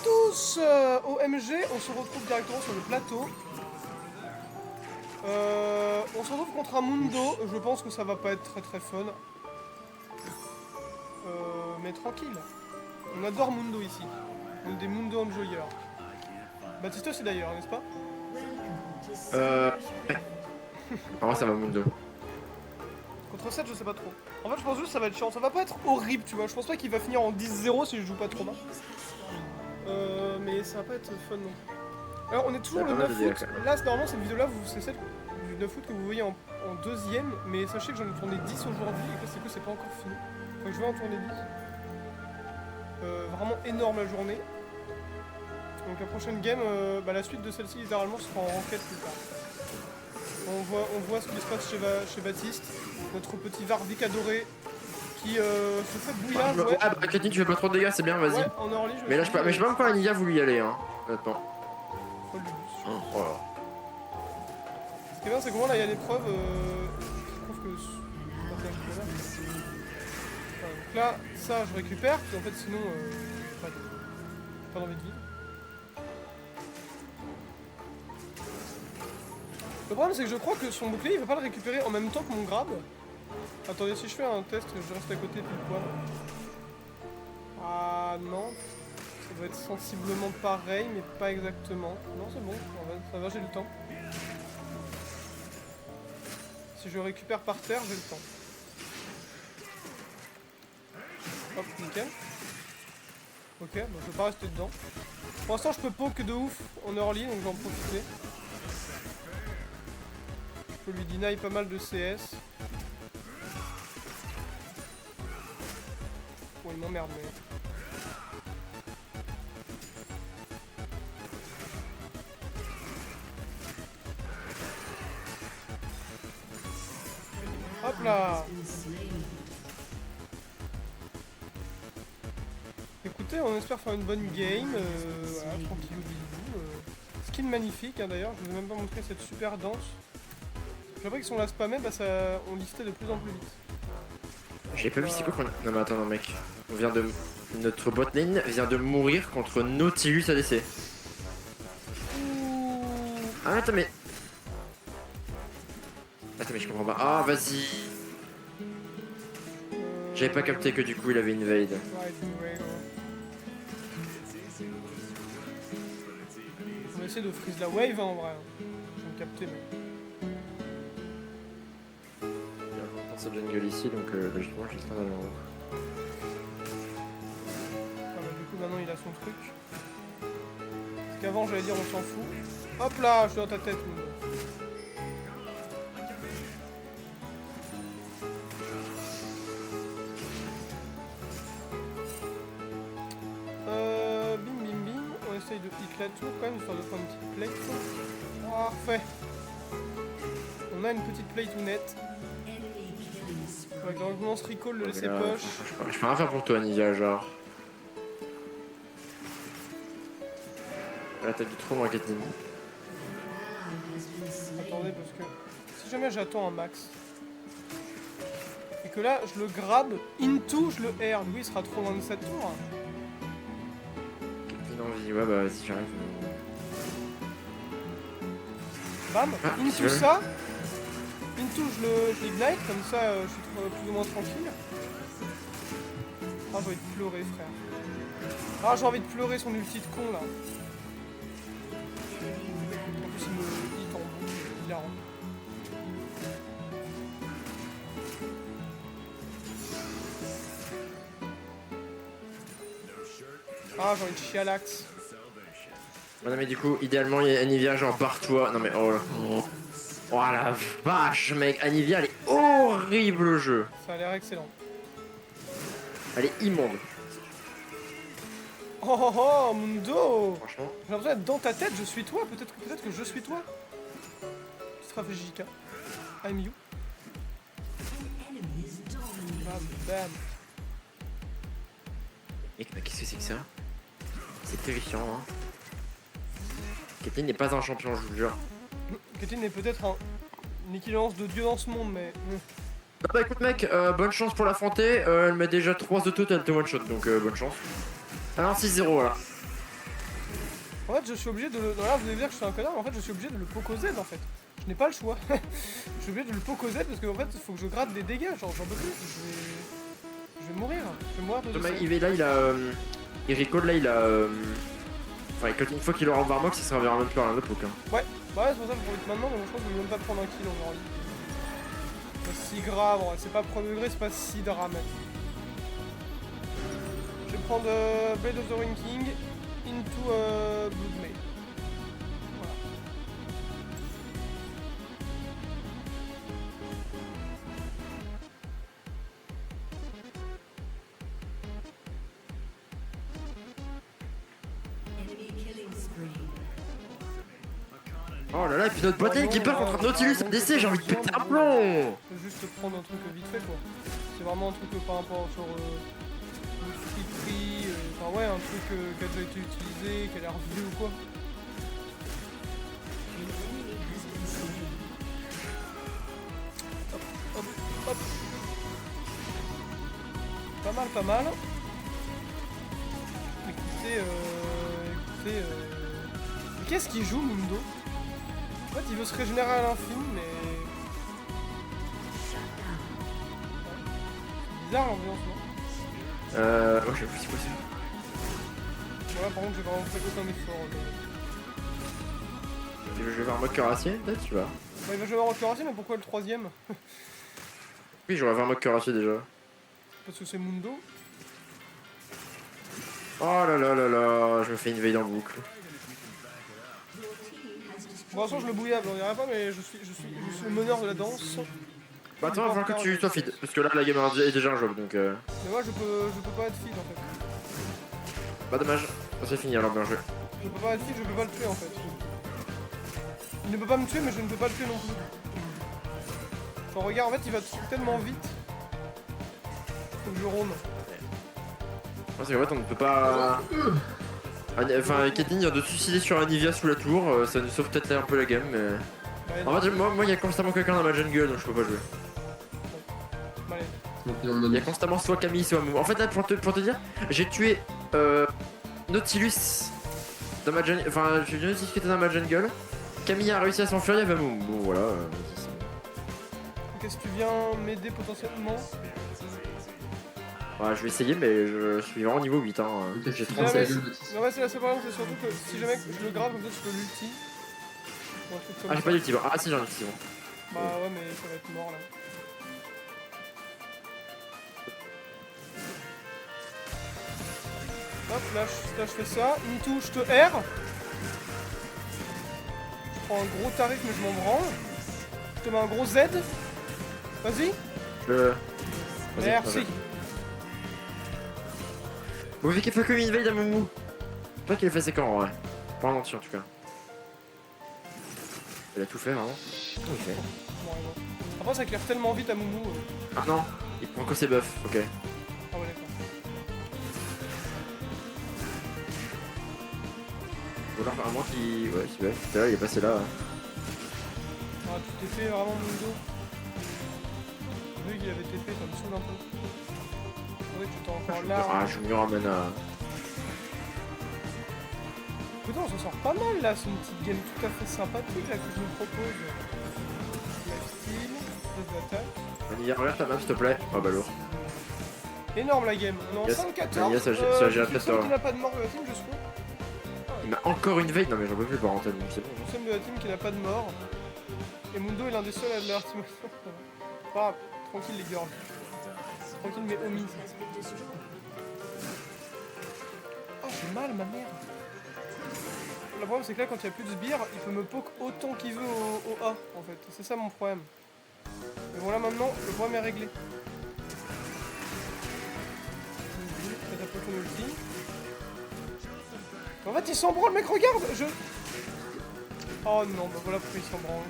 tous OMG, on se retrouve directement sur le plateau. On se retrouve contre un Mundo, je pense que ça va pas être très fun. Mais tranquille. On adore Mundo ici. On est des Mundo enjoyeurs. Baptiste c'est d'ailleurs, n'est-ce pas? Ouais. Alors ça va Mundo. Contre 7 je sais pas trop. En fait je pense juste que ça va être chiant, ça va pas être horrible tu vois, je pense pas qu'il va finir en 10-0 si je joue pas trop mal. Mais ça va pas être fun non plus. Alors on est toujours le 9 août, là normalement cette vidéo là c'est celle du 9 août que vous voyez en deuxième, mais sachez que j'en ai tourné 10 aujourd'hui et que c'est pas encore fini. Faut que je vais en tourner 10. Vraiment énorme la journée. Donc la prochaine game, la suite de celle-ci littéralement sera en enquête plus tard. On voit ce qui se passe chez Baptiste, notre petit Varvic adoré qui se fait bouillage. Ouais. Ah bah Kathleen tu fais pas trop de dégâts, c'est bien, vas-y. Ouais, en early, mais là je sais pas pourquoi Anivia a voulu y aller hein. Attends. Voilà. Ce qui est bien c'est que moi là il y a l'épreuve je trouve que donc là ça je récupère, puis en fait sinon pas d'envie de vivre. Le problème c'est que je crois que son bouclier il va pas le récupérer en même temps que mon grab. Attendez, si je fais un test, je reste à côté pile poil. Ah non, ça doit être sensiblement pareil mais pas exactement. Non c'est bon, ça va j'ai le temps. Si je récupère par terre, j'ai le temps. Hop, nickel. Ok, bon, je vais pas rester dedans. Pour l'instant, je peux poke de ouf en early, donc je vais en profiter. Je peux lui deny pas mal de CS. Bon, il m'emmerde, mais... Hop là! Écoutez, on espère faire une bonne game, voilà, tranquille au bisou. Skin magnifique hein, d'ailleurs, je vous ai même pas montré cette super danse. J'ai l'impression que si on la spammait, on listait de plus en plus vite. J'ai pas vu c'est quoi qu'on... Non mais attends non mec, on vient de... Notre botlane vient de mourir contre Nautilus ADC. Ah attends mais... Attends mais je comprends pas. Ah vas-y. J'avais pas capté que du coup il avait invade. On va essayer de freeze la wave hein, en vrai. Je vais me capter mais... Il y a ce jungle ici donc logiquement je suis en train d'aller en haut. Ah bah du coup maintenant il a son truc. Parce qu'avant j'allais dire on s'en fout. Hop là, je suis dans ta tête. Bim bim bim. On essaye de hit la tour quand même, histoire de faire une petite plate. Parfait. On a une petite plate nette. Ouais, donc on se recall le laisser push. Je peux rien faire pour toi Nivea genre. Là t'as du trop moi Kathleen. Attendez parce que si jamais j'attends un max et que là je le grab into je le air, lui il sera trop loin de cette tour. Kathleen envie, ouais bah vas-y j'arrive. Bam, into ça. Into je l'ignite, comme ça je suis plus ou moins tranquille. Ah j'ai envie de pleurer frère. Ah j'ai envie de pleurer son ulti de con là. En plus il me hit en bout, hilarant. Ah j'ai envie de chialax. Ouais, non mais du coup idéalement il y a Anivia genre par toi. Non mais oh là. Oh la vache mec, Anivia elle est horrible le jeu. Ça a l'air excellent. Elle est immonde. Oh oh oh Mundo. Franchement. J'ai l'impression d'être dans ta tête, je suis toi, peut-être que je suis toi. Stratégie JK. I'm you. Bam bam. Mec mais qu'est-ce que c'est que ça? C'est terrifiant hein. Kathleen n'est pas un champion je vous le jure. Kathleen est peut-être une équivalence de dieu dans ce monde mais... Bah écoute mec, bonne chance pour l'affronter, elle met déjà 3 autos, elle te one shot donc bonne chance. Alors 6-0 voilà. En fait, je suis obligé de le... Là, vous allez dire que je suis un connard, mais en fait, je suis obligé de le poke au Z, en fait. Je n'ai pas le choix. Je suis obligé de le poke au Z parce qu'en fait, il faut que je gratte des dégâts. Genre, j'en peux plus. Je vais mourir. Je vais mourir de Le mec, dessus. il est là, il a. Il recall là, il a. Enfin, une fois qu'il aura en Varmox, ça servira même plus à rien de poke. Hein. Ouais, bah ouais, c'est pour ça que je profite maintenant, mais bon, je pense que je vais même pas prendre un kill aujourd'hui. C'est pas si grave, ouais. C'est pas premier degré, c'est pas si dramatique. Je vais prendre Blade of the Ruin King into Blood Maid. Voilà. Oh là là, et puis notre bottle qui part contre un Nautilus ADC, j'ai envie de péter un plomb. Je vais juste prendre un truc vite fait quoi. C'est vraiment un truc par rapport sur le friperie, enfin ouais, un truc qui a déjà été utilisé, qui a l'air vieux ou quoi. Hop, hop, hop. Pas mal, pas mal. Écoutez, mais qu'est-ce qu'il joue Mundo? En fait, il veut se régénérer à l'infini, mais... C'est bizarre l'ambiance, non? Ouais, je sais plus c'est quoi ça. Voilà, par contre, j'ai vraiment fait aucun effort. Tu veux jouer vers un mode cuirassier? Peut-être, tu vois. Bah, il va jouer en cuirassier, mais pourquoi le troisième? Oui, j'aurais vers un mode cuirassier déjà. Parce que c'est Mundo. Oh là là là là, je me fais une veille en boucle. Bon, de toute façon, je le bouillable, on dirait pas, mais je suis le meneur de la danse. Bah attends, il va falloir que tu sois feed, parce que là, la game est déjà injouable, donc Mais moi, je peux pas être feed en fait. Bah dommage, c'est fini alors, bien joué. Je peux pas être feed, je peux pas le tuer en fait. Il ne peut pas me tuer, mais je ne peux pas le tuer non plus. Enfin, regarde, en fait, il va tellement vite. Faut que je roam. Parce qu'en fait, on ne peut pas... Enfin, Caitlyn vient de se suicider sur Anivia sous la tour, ça nous sauve peut-être un peu la game, mais... Malade. En fait, moi, il y a constamment quelqu'un dans ma jungle, donc je peux pas jouer. Malade. Il y a constamment soit Camille, soit Momo. En fait, là, pour te dire, j'ai tué Nautilus dans ma jungle. Enfin, j'ai tué Nautilus qui était dans ma jungle. Camille a réussi à s'enfuir, il y avait Momo. Bon, voilà. Qu'est-ce que tu viens m'aider potentiellement? Ouais, je vais essayer, mais je suis vraiment niveau 8. Hein. J'ai Ouais, 37. Non, ouais, c'est la seule problème, c'est surtout que si jamais je le grave, comme ça, tu peux l'ulti. Ou un truc comme Ah, j'ai ça. pas d'ulti. Ah, si, j'ai un ulti. Bon. Bah ouais, mais ça va être mort là. Hop, là je fais ça. Into, je te R. Je prends un gros tarif, mais je m'en branle. Je te mets un gros Z. Vas-y. Vas-y, Merci. vas-y. Vous voyez qu'il fait que une veille à Moumou. Je sais pas qu'il a fait ses camps en vrai. Pas en entier en tout cas. Il a tout fait vraiment. Tout fait. Bon, allez, bon. Après, ça claire tellement vite à Moumou. Ah non, il prend que ses buffs, ok. Ah ouais, d'accord. Ou alors à moins qu'il. Ouais, c'est vrai, c'est là, il est passé là. Ah, tu t'es fait vraiment Mundo. Vu qu'il avait TP, ça me saoule un peu. C'est vrai que tu t'es encore là. Ah, je me ramène à. Écoute, on s'en sort pas mal là, c'est une petite game tout à fait sympathique là que je nous propose. Lifesteal, des attaques. Anivia, regarde ta map s'il te plaît. Oh bah lourd. Énorme la game, on est en Yes. 5-14. Yes, ça, je j'ai suis hâte le de seul toi. qui n'a pas de mort de la team, je suis. Il m'a encore une veille. Non mais j'en peux plus parenthèse, donc c'est bon. Je suis le seul de la team qui n'a pas de mort. Et Mundo est l'un des seuls à de la team. Ah, tranquille les girls. Tranquille mes homies. Oh, j'ai mal ma mère. Le problème c'est que là quand il n'y a plus de sbire, il peut me poke autant qu'il veut au A en fait. C'est ça mon problème. Mais bon là maintenant, le problème est réglé. T'as tapé ton ulti. En fait il s'en branle mec, regarde je... Oh non, bah voilà pourquoi il s'en branle.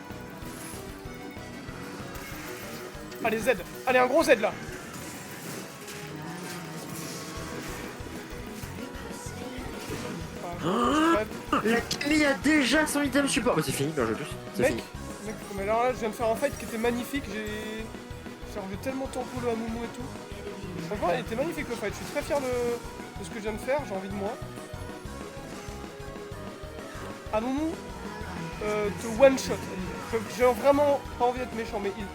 Allez Z, allez un gros Z là. La Camille a déjà son item support. Bah c'est fini, bien joué tous. C'est Mec, fini. mec, mais alors là je viens de faire un fight qui était magnifique, j'ai tellement tempo à Moumou et tout. Franchement il était magnifique le fight, je suis très fier de ce que je viens de faire, j'ai envie de moi. Amumu te one-shot. J'ai vraiment pas envie d'être méchant, mais il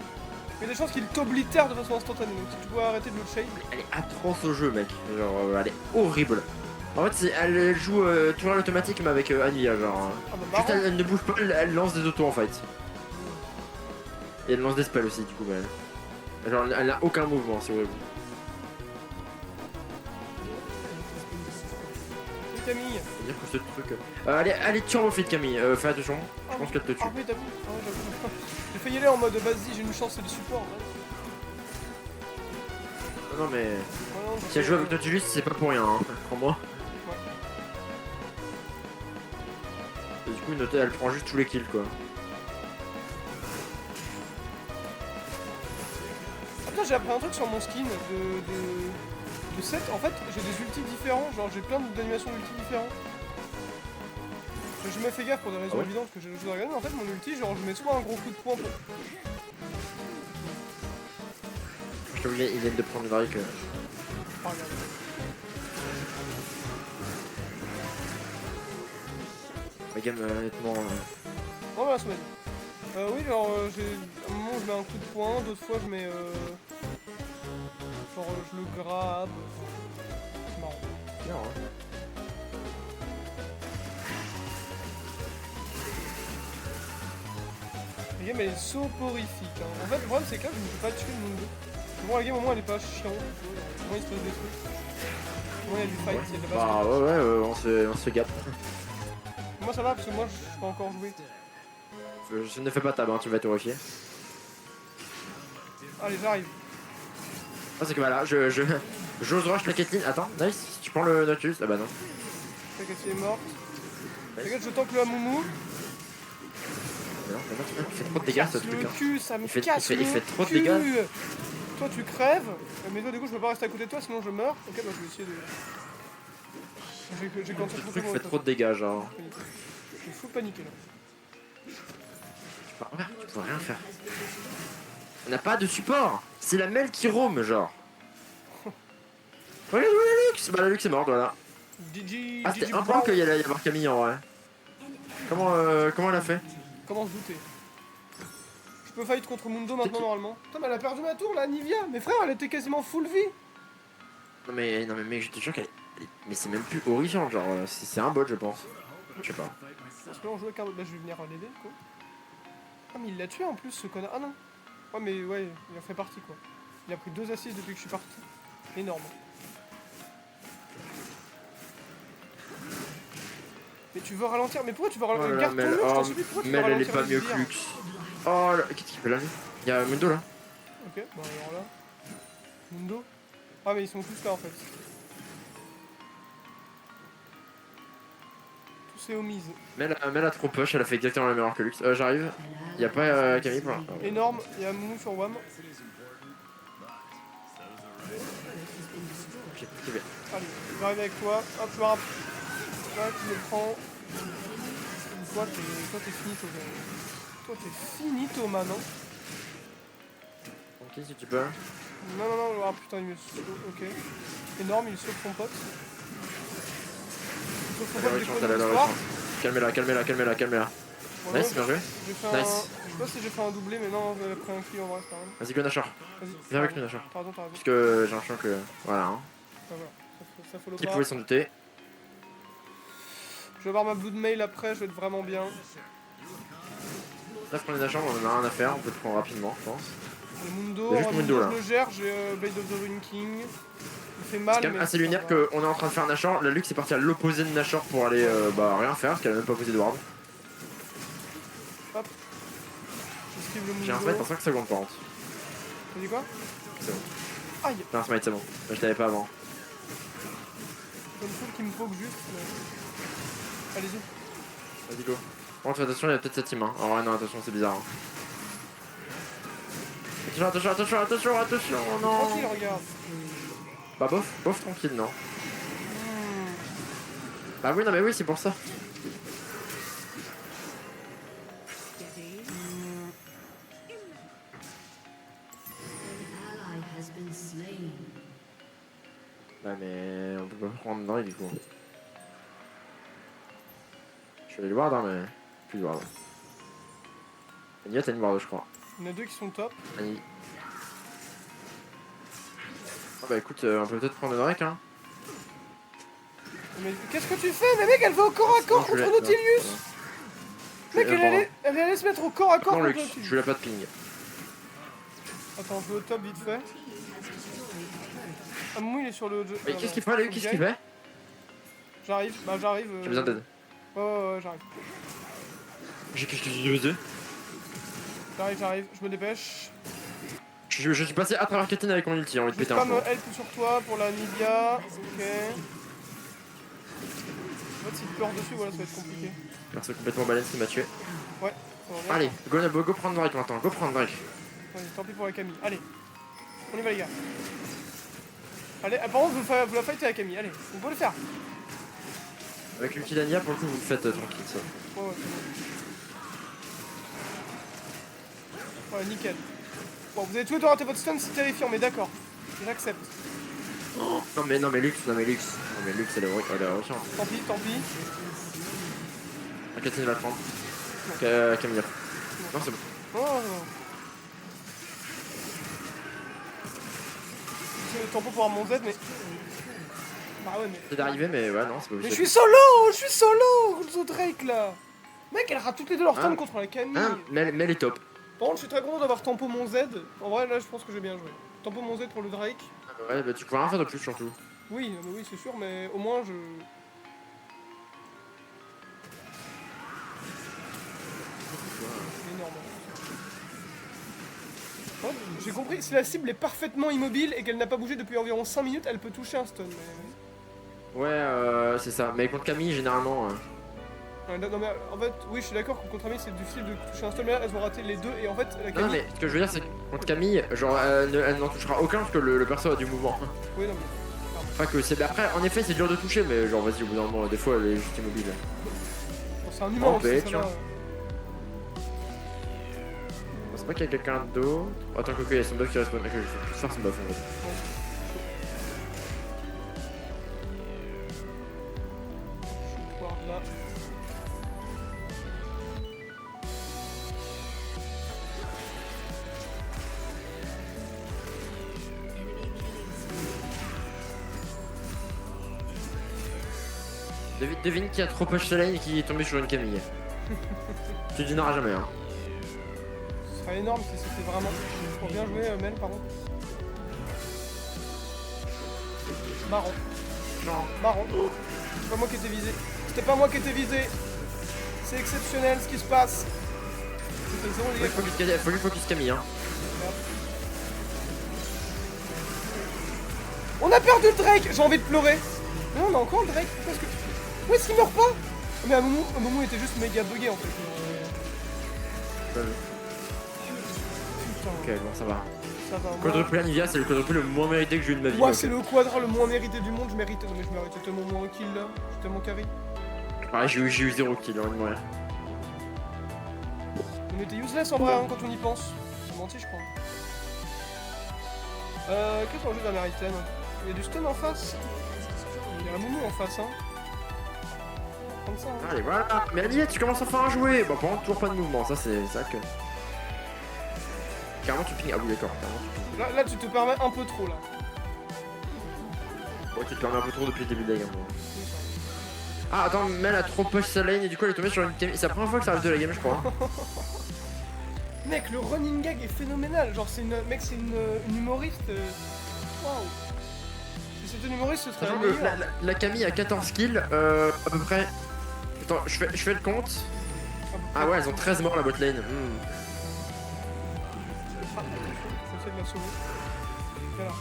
y a des chances qu'il t'oblitère de façon instantanée. Donc si tu pouvais arrêter de le shade. Elle est atroce au jeu, mec. Genre, elle est horrible. En fait, elle joue toujours à l'automatique, mais avec Anivia, genre. Ah bah Juste, marrant. elle ne bouge pas, elle lance des autos en fight. Et elle lance des spells aussi, du coup, genre, elle n'a aucun mouvement, si vous voulez. Et Camille. C'est-à-dire que ce truc. Allez, turbo fit, Camille. Fais attention, je pense qu'elle te tue. Ah oui, t'as vu. Ah ouais, j'avoue. J'ai failli y aller en mode vas-y, j'ai une chance, c'est du support. Ouais. Non, mais. Ouais, non, Si elle joue avec Nautilus, c'est pas pour rien, hein, crois-moi. Et du coup, elle prend juste tous les kills, quoi. Après, j'ai appris un truc sur mon skin de 7. En fait, j'ai des ultis différents. Genre, j'ai plein d'animations d'ultis différents. J'ai jamais fait gaffe pour des raisons Ah ouais évidentes que j'ai juste regardé. Mais en fait, mon ulti, genre, je mets soit un gros coup de poing pour. Je t'avoue, ils viennent de prendre le Drake. Ah, regarde. Ma game, honnêtement. Oh, voilà, semaine. Oui, genre, j'ai. À un moment, je mets un coup de poing. D'autres fois, je mets. Genre, je le grabe. C'est marrant. Bien, hein. La game elle est soporifique. Hein. En fait, le problème c'est que là, je ne peux pas tuer le Mundo. Bon, la game au moins elle est pas chiante. Au moins il se passe des trucs. Au moins il y a du fight, il y a de la Bah, basket. ouais, on se gâte. Moi ça va parce que moi je peux encore jouer. Je ne fais pas tab, hein, tu vas te horrifier. Allez, j'arrive. Ah, c'est que voilà, j'ose rush la Caitlyn. Attends, nice, tu prends le Nautilus. Ah bah non. T'inquiète, elle est morte. T'inquiète, je tank le Amumu. Mais non, il fait trop de dégâts ce Casse truc. le Hein. cul, ça me Il fait trop de cul. dégâts. Toi tu crèves, mais toi du coup je peux pas rester à côté de toi sinon je meurs. Ok, bah je vais essayer de. J'ai quand Ce truc fait trop de dégâts, genre. Je suis full paniqué là. Tu peux rien faire. On n'a pas de support. C'est la Mel qui roam, genre. Regarde où la Lux. Bah la Lux est morte, voilà. GG, Ah, c'était un point qu'il y allait y avoir Camille en vrai. Comment elle a fait? Comment se douter? Je peux fight contre Mundo maintenant normalement. Putain mais elle a perdu ma tour là, Nivea. Mais frère, elle était quasiment full vie. Non mais mec, je te jure mais c'est même plus horrifiant, genre c'est un bot je pense. Je sais pas. Parce que là on joue avec un bot, là je vais venir l'aider quoi. Ah mais il l'a tué en plus ce connard. Ah non. Ouais mais ouais, il en fait partie quoi. Il a pris 2 assises depuis que je suis parti. Énorme. Mais tu veux ralentir? Mais pourquoi tu veux ralentir? Oh là là, Garde ton Mel, mur, je t'en supplie, pourquoi tu veux Mel elle est ralentir pas les mieux que sbires? Lux. Oh là, qu'est-ce qu'il fait là lui? Il y a Mundo là. Ok, bah alors là. Mundo. Ah mais ils sont tous là en fait. Tous ces homies. Mel a trop push, elle a fait exactement la même erreur que Lux. J'arrive. Il y a pas Camille pour l'instant. Énorme, il y a Moumou sur WAM. J'ai plus bien. Allez, j'arrive avec toi. Hop, je me rappelle. Là, tu me prends. Toi, t'es finito. Toi, t'es finito, maintenant. Ok, si tu peux. Non. Ah putain, il me saute. Ok. Énorme, il saute son pote. Il saute son pote, il Elle a la l'histoire. Calmez-la. Voilà, Nice, bien joué. j'ai fait Nice. Je sais pas si j'ai fait un doublé, mais non, j'ai pris un kill en vrai, c'est pas grave. Vas-y, go Nashor. Vas-y. Viens avec nous, Nashor. T'as raison. Parce que j'ai l'impression que. Voilà. Hein. Ah, voilà. Ça follow Qui pas. pouvait s'en douter? Je vais avoir ma Blood Mail après, je vais être vraiment bien. Là, prenez Nashor, on en a rien à faire, on peut le prendre rapidement, je pense. Le Mundo, Il y a juste Mundo, là. je le gère, j'ai Blade of the Ruin King. Il fait mal, C'est quand même mais assez ça lunaire va. qu'on est en train de faire Nashor. La Lux est partie à l'opposé de Nashor pour aller rien faire, parce qu'elle a même pas posé de ward. Hop. J'esquive le Mundo. J'ai un smite en 5 secondes par contre. T'as dit quoi? C'est bon. Aïe. J'ai un smite, c'est bon. Je t'avais pas avant. J'ai une foule qui me poke juste. Mais... Allez-y. Vas-y, go. Bon, fais attention, il y a peut-être cette team. Hein. En vrai, non, attention, c'est bizarre. Hein. Attention, oh non. Tranquille, regarde. Bah, bof, tranquille, non. Bah, oui, non, mais oui, c'est pour ça. Bah, mais on peut pas prendre dans du coup. Je Je vais le voir, mais plus le voir. Nia, t'as une ward, je crois. Il y en a deux qui sont top. Annie. Ah bah écoute, on peut peut-être prendre le Drake, hein. Mais qu'est-ce que tu fais? Mais mec, elle va au corps à corps contre Nautilus! Mec, elle allait se mettre au corps à corps Non, contre Lux, Nautilus. je voulais pas de ping. Attends, je vais au top vite fait. Ah, Moumou, il est sur le... Mais qu'est-ce qu'il fait, lui? Qu'est-ce qu'il fait? J'arrive, bah j'arrive. J'ai besoin d'aide. Ouais, j'arrive. Qu'est-ce que tu veux? J'arrive, je me dépêche. Je suis passé à travers Katin avec mon ulti, j'ai envie de Je péter un spam plomb. help sur toi pour la Nibia. Ok. En fait, s'il pleure dessus, voilà, ça va être compliqué. Perso complètement balèze qui m'a tué. Ouais, ça va bien. Allez, go prendre Drake maintenant, go prendre Drake. Ouais, tant pis pour la Camille. Allez, on y va les gars. Allez, par contre, vous la fightez à Camille, allez, vous pouvez le faire. Avec l'ulti d'Ania, pour le coup, vous le faites tranquille, ça. Ouais, c'est bon. Ouais, nickel. Bon, vous avez tous les deux raté votre stun, c'est terrifiant, mais d'accord. J'accepte. Oh, non mais Lux. Non mais Lux, elle est horrifiante. Tant pis. Katin va le prendre. Camille. Non, c'est bon. Oh. C'est le tempo pour avoir mon Z, mais... Bah ouais, mais... C'est d'arriver, mais ouais, non, c'est pas Mais obligé. je suis solo contre Drake, là. Mec, elle rate toutes les deux leur stun contre la Camille. Mais elle est top. Par contre, je suis très content d'avoir tempo mon Z. En vrai, là, je pense que j'ai bien joué. Tempo mon Z pour le Drake. Ouais, bah tu peux rien faire de plus, surtout. Oui, c'est sûr, mais au moins, je... C'est énorme. Oh, j'ai compris, si la cible est parfaitement immobile et qu'elle n'a pas bougé depuis environ 5 minutes, elle peut toucher un stun. Mais... Ouais, c'est ça. Mais contre Camille, généralement... Ouais, non, mais en fait, oui, je suis d'accord que contre Camille, c'est difficile de toucher un stun, mais là, elles ont raté les deux, et en fait, la Camille... Non, mais ce que je veux dire, c'est que contre Camille, genre, elle n'en touchera aucun parce que le perso a du mouvement. Oui, non, mais... Pas que c'est... Après, en effet, c'est dur de toucher, mais genre, vas-y, au bout d'un moment, des fois, elle est juste immobile. Bon, c'est un humain Oh, aussi, ça tiens. va. C'est pas qu'il y a quelqu'un d'autre. Oh, attends, Coco, il y a son buff qui respawn. Ok, je vais plus faire son buff en fait. Ward là. Devine qui a trop push sa lane et qui est tombé sur une Camille. Tu devineras jamais, hein. Ce serait énorme si c'était vraiment... Pour bien jouer, Mel, par contre. Marrant. Non. Marrant. C'est pas moi qui étais visé. C'était pas moi qui étais visé. C'est exceptionnel ce qui se passe. C'était zéro, les gars. Faut lui focus Camille, hein. Merde. On a perdu le Drake. J'ai envie de pleurer. Mais non, on a encore le Drake. Pourquoi est-ce que... Où est-ce qu'il meurt pas? Mais à un moment, il était juste méga bugué en fait. Putain. Ok, bon, ça va. Ça va. Quadruple Anivia, c'est le quadruple le moins mérité que j'ai eu de ma vie. Moi, c'est le quadra le moins mérité du monde. Je méritais. Non, mais je méritais tellement moins kill là. J'étais tellement carré. Pareil, j'ai eu 0 kill, hein, ouais. On était useless en vrai hein, quand on y pense. J'ai menti, je crois. Qu'est-ce qu'on joue d'un item? Il y a du stun en face. Il y a la Moumou en face, hein. Comme ça, hein. Allez, voilà. Mais Anivia, tu commences enfin à jouer. Bon, par contre, toujours pas de mouvement. Ça, c'est ça que. Carrément, tu ping. Ah oui, d'accord. Carrément, tu ping. Là, tu te permets un peu trop là. Ouais, tu te permets un peu trop depuis le début de la game. Ah, attends, Mel a trop push sa lane et du coup, elle est tombée sur une Camille. C'est la première fois que ça arrive de la game, je crois. Mec, le running gag est phénoménal. Genre, c'est une. Mec, c'est une humoriste. Waouh. Si c'était une humoriste, ce serait Sachant un que meilleur. la Camille a 14 kills, à peu près. Attends, je fais le compte. Ah ouais, elles ont 13 morts la bot lane. J'essaie de la sauver. Voilà.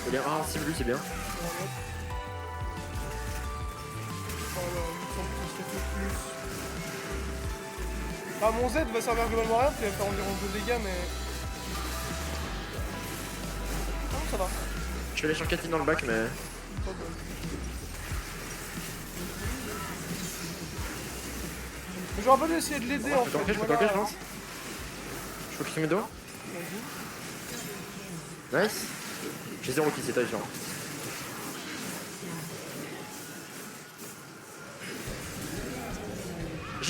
Il est invincible lui, c'est bien. Ah, mon Z va servir globalement à rien, puis il va faire environ 2 dégâts, mais... Non, ça va. Je vais aller sur Katin dans le bac, mais... Mais j'aurais pas dû essayer de l'aider en fait. Je peux tanker, je pense. Je focus mes dos. Vas-y. Nice. J'ai 0 kill, c'est terrifiant.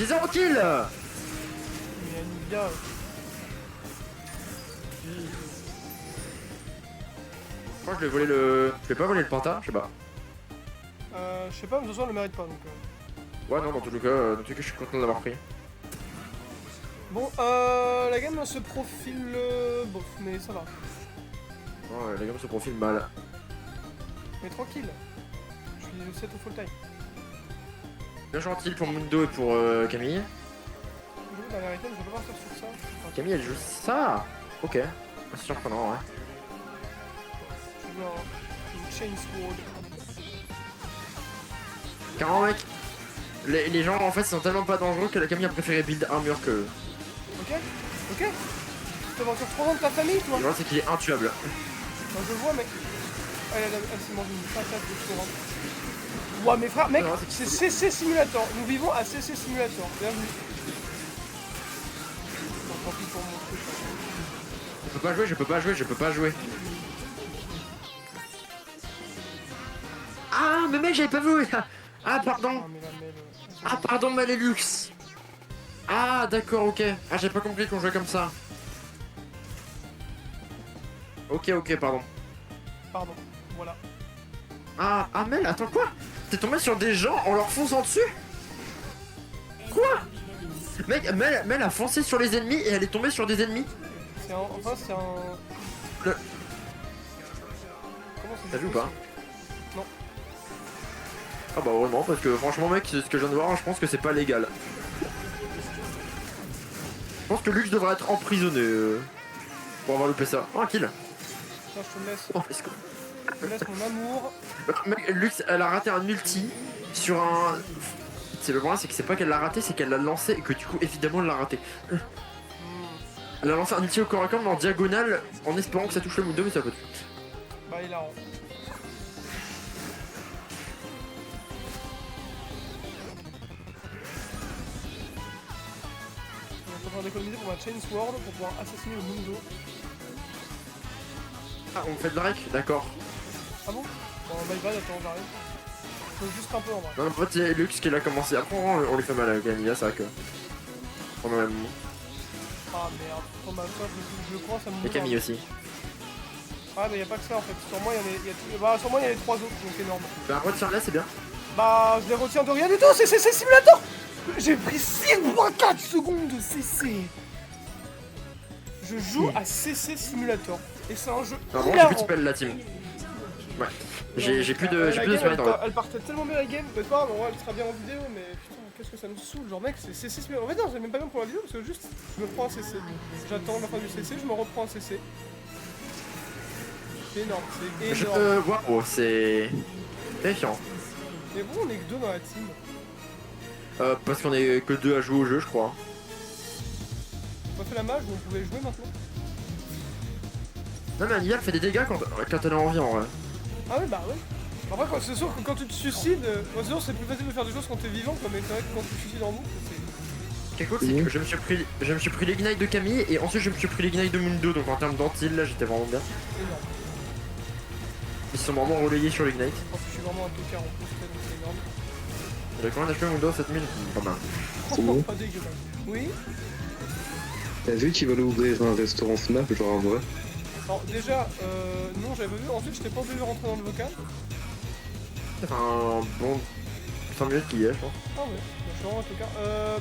J'ai 0 kill. Mais Anivia. Je crois que je vais voler le. Je vais pas voler le penta, je sais pas. Je sais pas, mais ce soir, on le mérite pas donc. Ouais, non, dans tous les cas, je suis content de l'avoir pris. Bon, la game se profile bof, mais ça va. Ouais, la gamme se profile mal. Mais tranquille. Je suis le 7 au full time. Bien gentil pour Mundo et pour Camille. Je veux la vérité, mais je peux pas partir sur ça. Enfin, Camille, elle joue ça. Ok. C'est surprenant, ouais. je veux une chain sword. Carrément, mec. Les gens, en fait, sont tellement pas dangereux que la Camille a préféré build armure que eux. Ok. Ok. Tu vas sur 3 ans de ta famille, toi. Le problème, c'est qu'il est intuable. Non, je vois, mec. Elle s'est mangée une patate de torrent. Ouais, mais frère, mec, Non, c'est CC Simulator. Nous vivons à CC Simulator. Bienvenue. Bon, tant pis pour mon truc. Je peux pas jouer, je peux pas jouer, je peux pas jouer. Ah, mais mec, j'avais pas vu. Ah, pardon. Ah, mais la mêle. Ah, pardon, Malélux. Ah, d'accord, ok. Ah, j'ai pas compris qu'on jouait comme ça. Ok, pardon. Pardon. Voilà. Ah, Mel, attends, quoi? T'es tombé sur des gens en leur fonçant dessus? Quoi? Mec, Mel a foncé sur les ennemis et elle est tombée sur des ennemis. C'est un. Enfin, c'est un. Le- Comment ça T'as vu ou pas? Non. Ah bah vraiment, parce que franchement, mec, ce que je viens de voir, je pense que c'est pas légal. Je pense que Lux devrait être emprisonné pour avoir loupé ça. Oh, un kill. Tiens, je te laisse. Oh, let's go. Je te laisse mon amour. Mec, Lux, elle a raté un ulti sur un... C'est le problème, c'est que c'est pas qu'elle l'a raté, c'est qu'elle l'a lancé et que du coup, évidemment, elle l'a raté. Elle a lancé un ulti au corps à corps, mais en diagonale, en espérant que ça touche le Mundo, mais ça peut toucher. Bah, il a rend. On va d'économiser pour ma chain sword pour pouvoir assassiner le Mundo. Ah, on fait le Drake? D'accord. Ah bon? Bon, my bad, attends, j'arrive. Faut juste un peu en vrai. Non, en fait, c'est Lux qui l'a commencé. Après, on lui fait mal à Camilla, c'est vrai que... Pendant le même moment. Ah merde, pour ma foi, je crois, ça me Et Camille aussi. Ah, mais y'a pas que ça en fait. Sur moi, bah, sur moi, il y a les 3 autres, donc énorme. Bah, retire-la, c'est bien. Bah, je les retiens de rien du tout, c'est CC Simulator. J'ai pris 6,4 secondes de CC. Je joue à CC Simulator. Et c'est un jeu Non, bon, j'ai hilarant. plus de spell la team. Ouais. J'ai plus de La spell game, dans le... elle partait tellement bien la game, mais pas, bon, elle sera bien en vidéo, mais putain, qu'est-ce que ça me saoule, genre mec, c'est CC Simulator. En fait, non, c'est même pas bien pour la vidéo, parce que juste, je me prends un CC. J'attends la fin du CC, je me reprends un CC. C'est énorme, c'est énorme. Waouh, c'est... Terrifiant. Mais bon, on est que 2 dans la team. Parce qu'on est que 2 à jouer au jeu, je crois. On a fait la mage où on pouvait jouer maintenant. Non, mais Anivia, elle fait des dégâts quand elle a envie, en vrai. Ah oui, bah oui. Après, c'est sûr que quand tu te suicides, c'est sûr c'est plus facile de faire des choses quand t'es vivant, quoi, mais c'est vrai que quand tu te suicides en boucle, c'est... Ce qui est cool, c'est que je me suis pris l'ignite de Camille et ensuite je me suis pris l'ignite de Mundo, donc en termes d'antil, là, j'étais vraiment bien. énorme. Ils sont vraiment relayés sur l'ignite. Je pense que je suis vraiment un tocard en plus, donc c'est énorme. Il a combien d'HP Mundo? 7000? Pas mal. C'est bon. Pas dégueu, même. Oui. T'as vu qu'ils veulent ouvrir un restaurant Snap, genre en vrai? Alors déjà, non, j'avais pas vu. Ensuite, j'étais pas obligé de rentrer dans le vocal. Ça fait un bon 5 minutes qu'il y est, je pense. Ah ouais, bah, je suis vraiment un tocard.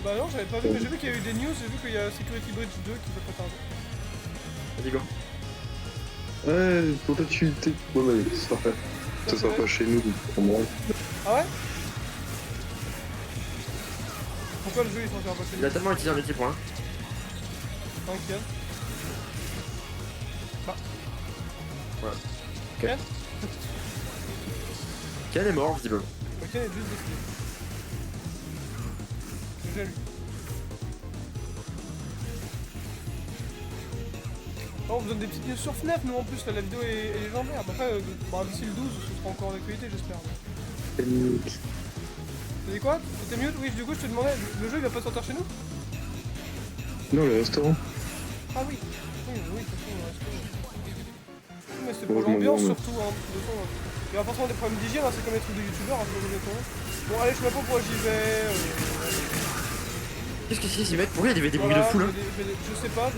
Bah non, j'avais pas vu, mais j'ai vu qu'il y a eu des news, j'ai vu qu'il y a Security Bridge 2 qui va pas tarder. Vas-y, go. Ouais, pour toi tu t'es... Ouais, mais ça sera pas chez nous, pour moi. Ah ouais? Pourquoi le jeu il s'en sert pas chez Il a nous? tellement utilisé un multipoint. T'inquiète. Bah. Ouais. Ok. Ken Ken est mort, visiblement. Ok, est juste décidé. J'ai lu. Oh, on vous donne des petites news sur FNAF, nous en plus, là, la vidéo est légendaire. Après, bah, d'ici le 12, ce sera encore d'actualité, j'espère. C'est limite. Tu dis quoi? C'était mieux? Oui, du coup, je te demandais, le jeu il va pas sortir chez nous? Non, le restaurant. Ah oui. Oui, de toute façon, le resto. Oui, mais c'est pour Ouais, je m'en l'ambiance branle. surtout, hein. De toute façon, il y aura forcément des problèmes d'hygiène, hein, c'est comme les trucs de youtubeurs, hein, je vais tourner. Bon, allez, je sais même pas pourquoi j'y vais. Qu'est-ce que c'est, ces mecs? Pourquoi il y avait des bruits de Voilà, fou là? je sais pas.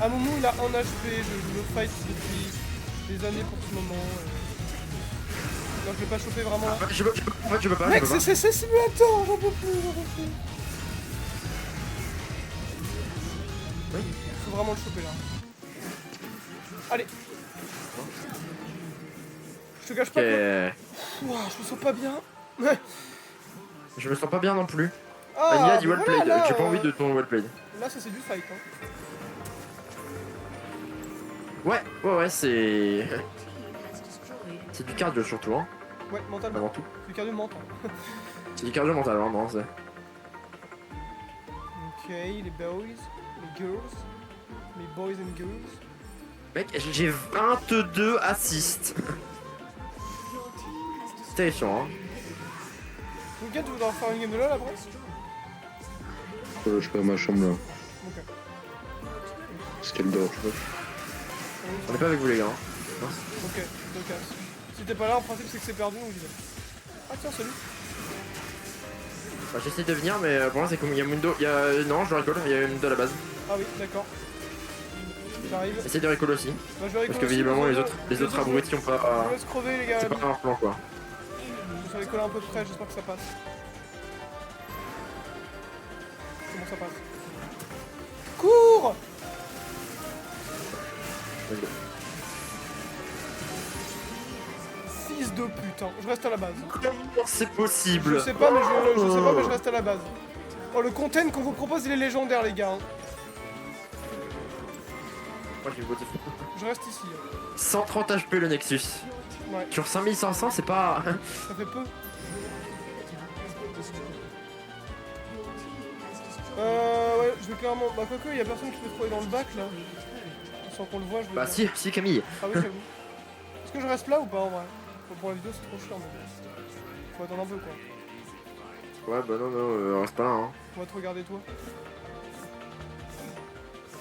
Ah, Moumou, il a 1 HP, je me fight depuis des années pour ce moment. Non, je l'ai pas chopé vraiment là. En fait, je peux pas. Mec, je peux pas. c'est simulateur, j'en peux plus. Oui. Faut vraiment le choper là. Allez. Je te cache pas que... Ok. Ouah, je me sens pas bien. Je me sens pas bien non plus. Ah, Ania dit mais well voilà, played. là, J'ai pas envie de ton well played. Là, ça c'est du fight. Hein. Ouais, c'est. C'est du cardio surtout, hein. Ouais, mentalement. Avant tout. Du cardio mental. C'est du cardio mental, vraiment. C'est... Ok, les boys, les girls, les boys and girls. Mec, j'ai 22 assists. C'est terrifiant, hein. Weekend, tu voudras faire une game de LoL après? Je suis pas dans ma chambre là. Ok. Parce qu'elle dort, tu vois. On est pas avec vous, les gars. Hein. Ok, je te casse. Si t'es pas là, en principe, c'est que c'est perdu, donc j'y vais. Ah tiens, salut. Bah, j'essaie de venir, mais pour moi, c'est comme il y a Mundo. Il y a. Non, je le recall, il y a Mundo à la base. Ah oui, d'accord. J'arrive. Essaye de recall aussi. Bah, je vais Parce que visiblement, les autres abrutis ont Je pas. laisse crever, les gars. C'est pas leur plan, quoi. Je vais coller un peu près, j'espère que ça passe. Comment ça passe? Cours! Fils de pute, hein. Je reste à la base. Comment c'est possible? Je sais pas, mais je reste à la base. Oh, le content qu'on vous propose, il est légendaire, les gars. Hein. Moi, j'ai voté. Je reste ici. 130 HP le Nexus. Ouais, Sur 5500, c'est pas. ça fait peu. Ouais, je vais clairement. Bah, quoique, il y a personne qui peut trouver dans le bac là. Sans qu'on le voit, je veux Bah, dire. si, Camille. Ah oui, j'avoue. Est-ce que je reste là ou pas en vrai? Pour la vidéo, c'est trop chiant. Mais... Faut attendre un peu quoi. Ouais, bah non, reste pas là, hein. On va te regarder toi.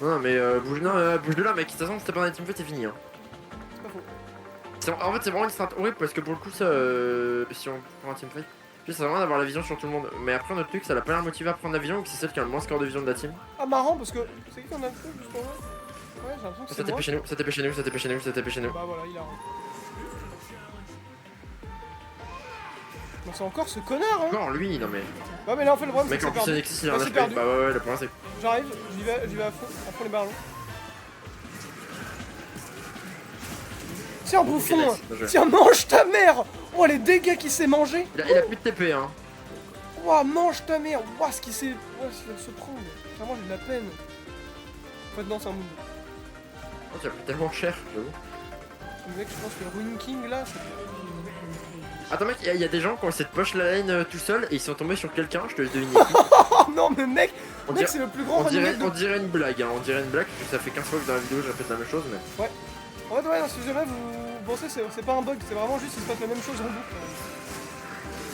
Non, mais bouge de là, mec. De toute façon, si t'as pas un teamfight, c'est fini, hein. C'est pas faux. En fait, c'est vraiment une strat horrible parce que pour le coup, ça, si on prend un teamfight, puis c'est vraiment d'avoir la vision sur tout le monde. Mais après, notre truc, ça l'a pas l'air motivé à prendre la vision ou que c'est celle qui a le moins score de vision de la team. Ah, marrant parce que. C'est qui qu'on a le truc juste en vrai? Ouais, j'ai l'impression que Ça c'est TP moi. chez nous, ça TP chez nous, ça TP chez nous, ça TP chez nous. Bah voilà, il a. Non, c'est encore ce connard, hein! Encore lui, non mais. Ouais, mais là en fait, le problème, c'est Mec, que en c'est plus, perdu. Nexus, il a Là, un c'est HP. perdu. Bah ouais, le problème c'est. J'arrive, j'y vais à fond les barreaux. Tiens, bouffon! nice, bien joué. Tiens, mange ta mère! Oh, les dégâts qu'il s'est mangé! Il a plus de TP, hein. Ouah, mange ta mère! Ouah, ce qu'il s'est. Ouah, ce qu'il vient de se prendre! Vraiment, j'ai de la peine. En fait, non, c'est un monde. Oh, tu as pris tellement cher, j'avoue. Le mec, je pense que le Ruin King là, c'est. Attends, mec, il y a des gens qui ont essayé de push la lane tout seul et ils sont tombés sur quelqu'un, je te laisse deviner. Oh non, mais mec! On Mec, dirait, c'est le plus grand on running dirait, gag on de. dirait une blague, hein. On dirait une blague, parce que ça fait 15 fois que dans la vidéo je répète la même chose, mais. En fait, ouais, non, si jamais vous pensez, c'est pas un bug, c'est vraiment juste, il se passe la même chose en boucle.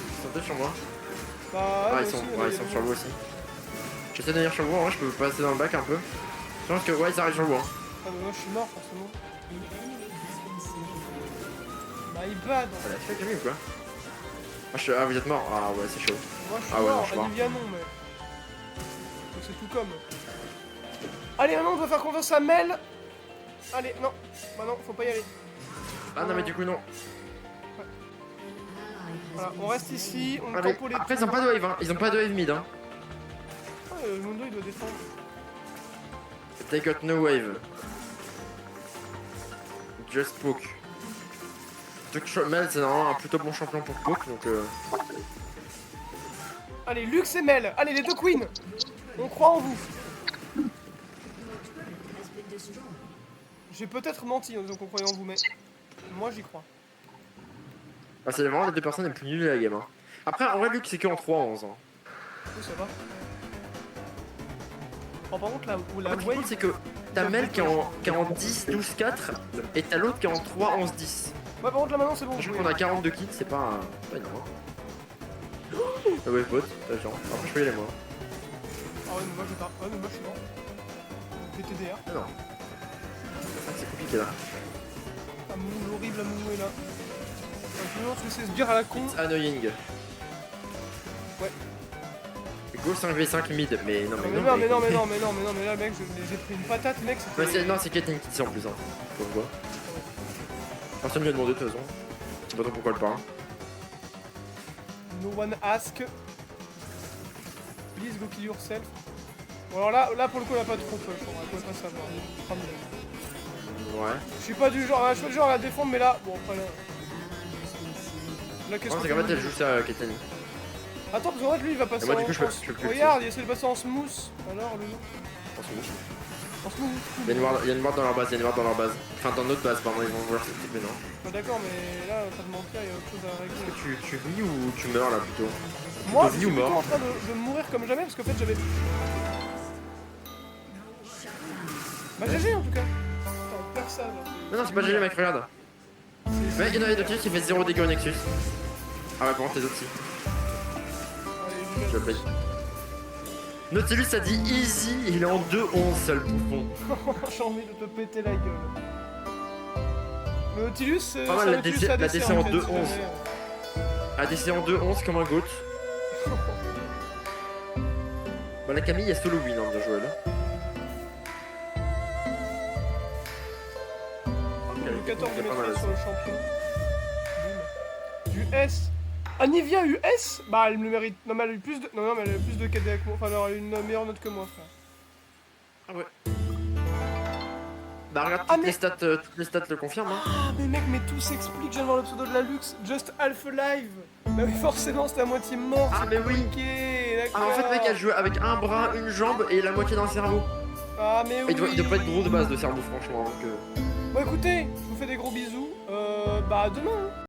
Ils sont deux sur moi. Bah, Ah, moi ils sont, aussi, ouais, ils sont sur vous aussi. J'essaie de venir sur vous, en vrai, je peux passer dans le bac un peu. Je pense que, ouais, ils arrivent sur vous, hein. Ah, mais moi, je suis mort, forcément. My bad! Voilà, tu fais Camille ou quoi? Ah, vous êtes mort? Ah, ouais, c'est chaud. Moi, je suis Ah ouais, non, mort, je suis mort. Olivia, non, mais. Donc, c'est tout comme. Allez, maintenant, on peut faire confiance à Mel! Allez, non! Bah, non, faut pas y aller. Ah, non, mais du coup, non. Voilà, on reste ici, on Allez. tempo les Après, ils tours. ont pas de wave, hein. Ils ont pas de wave mid, hein. Ah, le Mundo, il doit défendre. They got no wave. Just poke. Mel, c'est normalement un plutôt bon champion pour poke, donc Allez, Lux et Mel! Allez, les deux queens! On croit en vous! J'ai peut-être menti en disant qu'on croyait en vous, mais moi j'y crois. Ah, c'est vraiment les deux personnes les plus nulles de la game. Hein. Après, en vrai, Luke, c'est que en 3-11. Hein. Oui, ça va. Oh, par contre, la En fait, le wave. problème, c'est que t'as Mel qui est en 10, 12, 4 et t'as l'autre qui est en 3, 11, 10. Ouais, par contre, là maintenant c'est bon. Sachant oui. qu'on a 42 kills, c'est pas énorme. La wave bot, t'as genre. Après, je peux y aller moi. Ah ouais, mais moi je vais pas. Ouais, mais moi je suis mort. PTDR. Ah non. Ah, c'est compliqué là. Ah, Moumou, l'horrible, la Moumou est là. Tout le monde se laisser se dire à la con. It's annoying. Ouais. Écoute, Go 5v5 mid, mais non, mais Non, mais là, mec, j'ai pris une patate, mec. Non, c'est Caitlyn qui dit en plus, hein. Comme quoi. Personne lui a demandé de toute façon. Je sais pas trop pourquoi elle parle. No one ask. Please go kill yourself. Bon, alors là pour le coup, elle a pas trop peur, je crois. Elle pouvait pas savoir. Ouais. Je suis pas du genre à la défendre, mais là, bon, après là. Là, qu'est-ce Non, que c'est qu'en fait, elle joue ça, Caitlyn. Attends, parce qu'en fait, lui, il va passer Et moi, du en... coup, je peux plus. Regarde, il essaie de passer en smooth. Alors, lui. On se moque. En smooth. Il y a une ward dans leur base, Enfin, dans notre base, pardon, ils vont vouloir cette mais non. Bah, d'accord, mais là, pas de mentir, il y a autre chose à régler. Est-ce que tu vis ou tu meurs là plutôt? Moi, Plutôt je vie suis ou plutôt mort? en train de mourir comme jamais, parce qu'en fait, j'avais... Bah, GG, en tout cas. Attends, perds ça, genre. Non, c'est pas GG, mec, regarde. Mec, il y en a d'autres qui fait 0 dégâts au Nexus. Ah ouais, par contre, les autres si. Allez, Je le paye. Nautilus a dit easy, il est en 2-11 seul bouffon. j'ai envie de te péter la gueule. Le Nautilus, c'est Pas mal, un la Nautilus DC ADC, en en fait, 2-11. si jamais. ADC en 2-11 comme un goat. Bah la Camille, il y a solo win, hein, bien joué là. Le 14 de maîtrise sur le champion. Boum. Du S. Anivia US. Bah elle me le mérite. Non mais elle a eu plus de. Non mais elle a eu plus de KD avec moi. Enfin alors elle a eu une meilleure note que moi frère. Ah ouais. Bah regarde, Ah, toutes les stats le confirment. Hein. Ah mais mec mais tout s'explique, je viens de voir le pseudo de la Lux. Just Half Alive. Bah oui forcément c'était à moitié mort. Ah mais oui. Ok, Ah d'accord. en fait mec, elle jouait avec un bras, une jambe et la moitié d'un cerveau. Ah mais oui. Il doit pas être gros de base de cerveau franchement. Donc, Bon écoutez, je vous fais des gros bisous. Bah à demain. Hein.